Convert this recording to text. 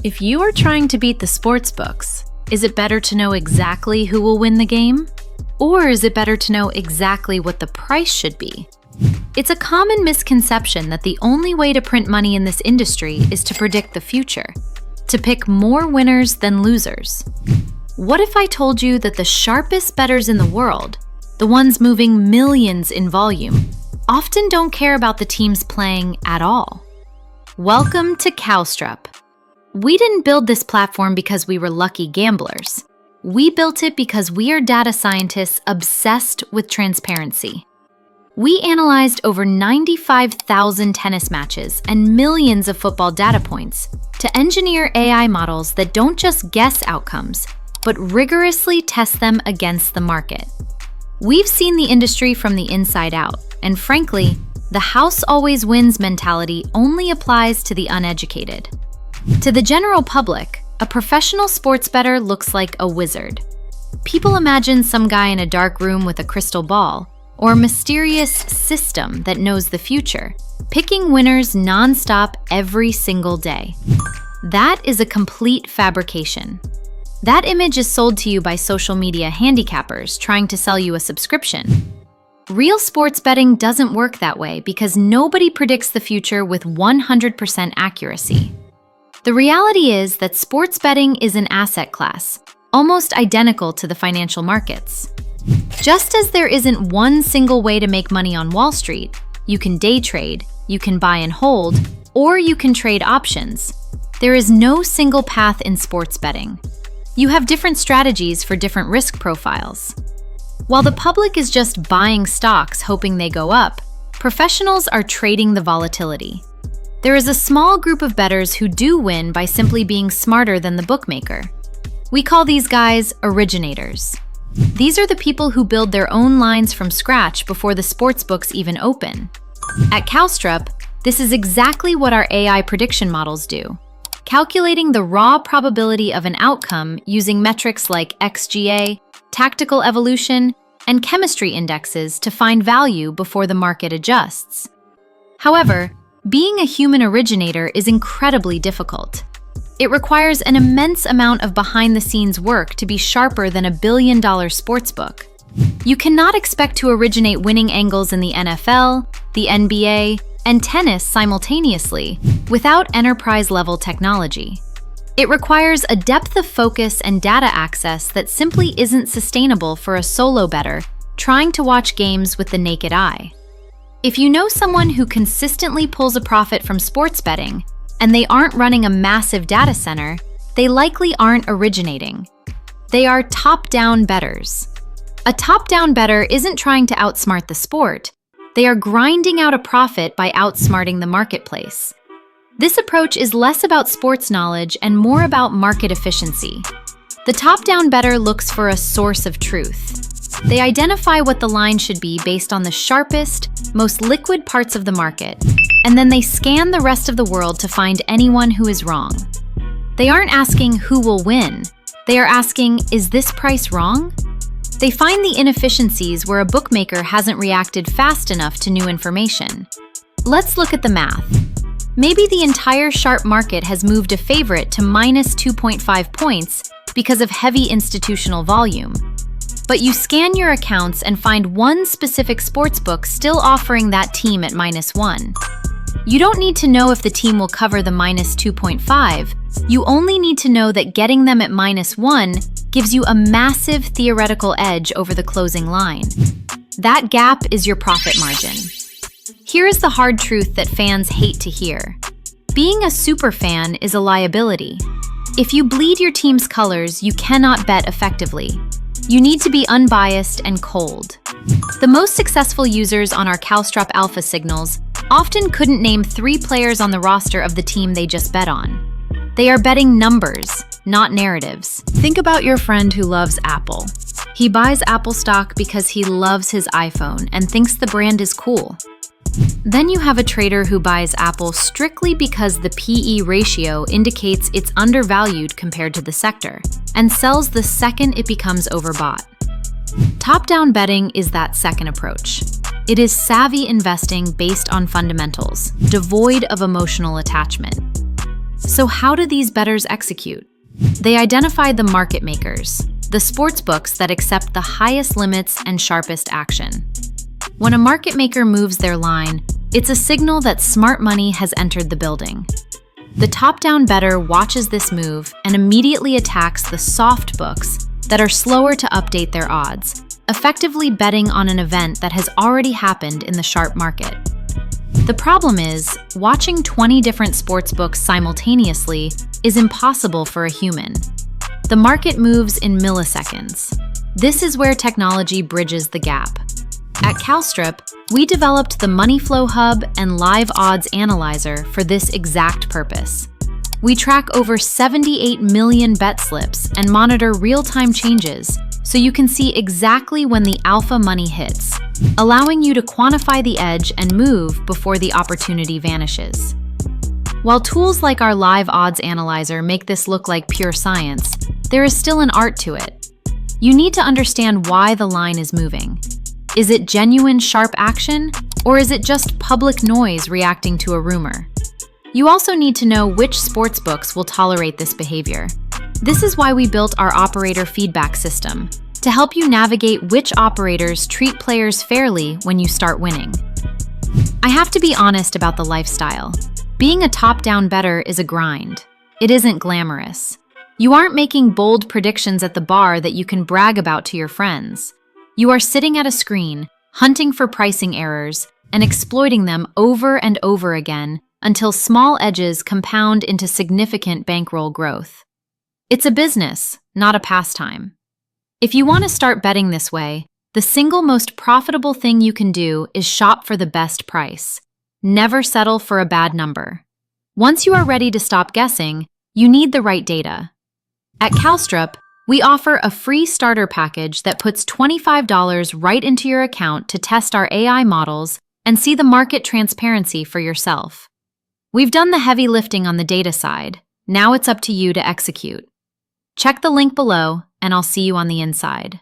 If you are trying to beat the sports books, is it better to know exactly who will win the game? Or is it better to know exactly what the price should be? It's a common misconception that the only way to print money in this industry is to predict the future, to pick more winners than losers. What if I told you that the sharpest bettors in the world, the ones moving millions in volume, often don't care about the teams playing at all? Welcome to Kalstrop. We didn't build this platform because we were lucky gamblers. We built it because we are data scientists obsessed with transparency. We analyzed over 95,000 tennis matches and millions of football data points to engineer AI models that don't just guess outcomes, but rigorously test them against the market. We've seen the industry from the inside out, and frankly, the house always wins mentality only applies to the uneducated. To the general public, a professional sports bettor looks like a wizard. People imagine some guy in a dark room with a crystal ball, or a mysterious system that knows the future, picking winners non-stop every single day. That is a complete fabrication. That image is sold to you by social media handicappers trying to sell you a subscription. Real sports betting doesn't work that way because nobody predicts the future with 100% accuracy. The reality is that sports betting is an asset class, almost identical to the financial markets. Just as there isn't one single way to make money on Wall Street, you can day trade, you can buy and hold, or you can trade options. There is no single path in sports betting. You have different strategies for different risk profiles. While the public is just buying stocks hoping they go up, professionals are trading the volatility. There is a small group of bettors who do win by simply being smarter than the bookmaker. We call these guys originators. These are the people who build their own lines from scratch before the sports books even open. At Kalstrop, this is exactly what our AI prediction models do, calculating the raw probability of an outcome using metrics like XGA, tactical evolution, and chemistry indexes to find value before the market adjusts. However, being a human originator is incredibly difficult. It requires an immense amount of behind-the-scenes work to be sharper than $1 billion sportsbook. You cannot expect to originate winning angles in the NFL, the NBA, and tennis simultaneously without enterprise-level technology. It requires a depth of focus and data access that simply isn't sustainable for a solo bettor trying to watch games with the naked eye. If you know someone who consistently pulls a profit from sports betting, and they aren't running a massive data center, they likely aren't originating. They are top-down bettors. A top-down bettor isn't trying to outsmart the sport. They are grinding out a profit by outsmarting the marketplace. This approach is less about sports knowledge and more about market efficiency. The top-down bettor looks for a source of truth. They identify what the line should be based on the sharpest, most liquid parts of the market, and then they scan the rest of the world to find anyone who is wrong. They aren't asking who will win. They are asking, is this price wrong? They find the inefficiencies where a bookmaker hasn't reacted fast enough to new information. Let's look at the math. Maybe the entire sharp market has moved a favorite to minus 2.5 points because of heavy institutional volume. But you scan your accounts and find one specific sportsbook still offering that team at -1. You don't need to know if the team will cover the minus 2.5. You only need to know that getting them at -1 gives you a massive theoretical edge over the closing line. That gap is your profit margin. Here is the hard truth that fans hate to hear. Being a super fan is a liability. If you bleed your team's colors, you cannot bet effectively. You need to be unbiased and cold. The most successful users on our Kalstrop alpha signals often couldn't name 3 players on the roster of the team they just bet on. They are betting numbers, not narratives. Think about your friend who loves Apple. He buys Apple stock because he loves his iPhone and thinks the brand is cool. Then you have a trader who buys Apple strictly because the PE ratio indicates it's undervalued compared to the sector, and sells the second it becomes overbought. Top-down betting is that second approach. It is savvy investing based on fundamentals, devoid of emotional attachment. So how do these bettors execute? They identify the market makers, the sports books that accept the highest limits and sharpest action. When a market maker moves their line, it's a signal that smart money has entered the building. The top-down bettor watches this move and immediately attacks the soft books that are slower to update their odds, effectively betting on an event that has already happened in the sharp market. The problem is, watching 20 different sports books simultaneously is impossible for a human. The market moves in milliseconds. This is where technology bridges the gap. At Kalstrop, we developed the Money Flow Hub and Live Odds Analyzer for this exact purpose. We track over 78 million bet slips and monitor real-time changes so you can see exactly when the alpha money hits, allowing you to quantify the edge and move before the opportunity vanishes. While tools like our Live Odds Analyzer make this look like pure science, there is still an art to it. You need to understand why the line is moving. Is it genuine sharp action, or is it just public noise reacting to a rumor? You also need to know which sports books will tolerate this behavior. This is why we built our operator feedback system, to help you navigate which operators treat players fairly when you start winning. I have to be honest about the lifestyle. Being a top-down bettor is a grind. It isn't glamorous. You aren't making bold predictions at the bar that you can brag about to your friends. You are sitting at a screen, hunting for pricing errors, and exploiting them over and over again until small edges compound into significant bankroll growth. It's a business, not a pastime. If you want to start betting this way, the single most profitable thing you can do is shop for the best price. Never settle for a bad number. Once you are ready to stop guessing, you need the right data. At Kalstrop, we offer a free starter package that puts $25 right into your account to test our AI models and see the market transparency for yourself. We've done the heavy lifting on the data side. Now it's up to you to execute. Check the link below, and I'll see you on the inside.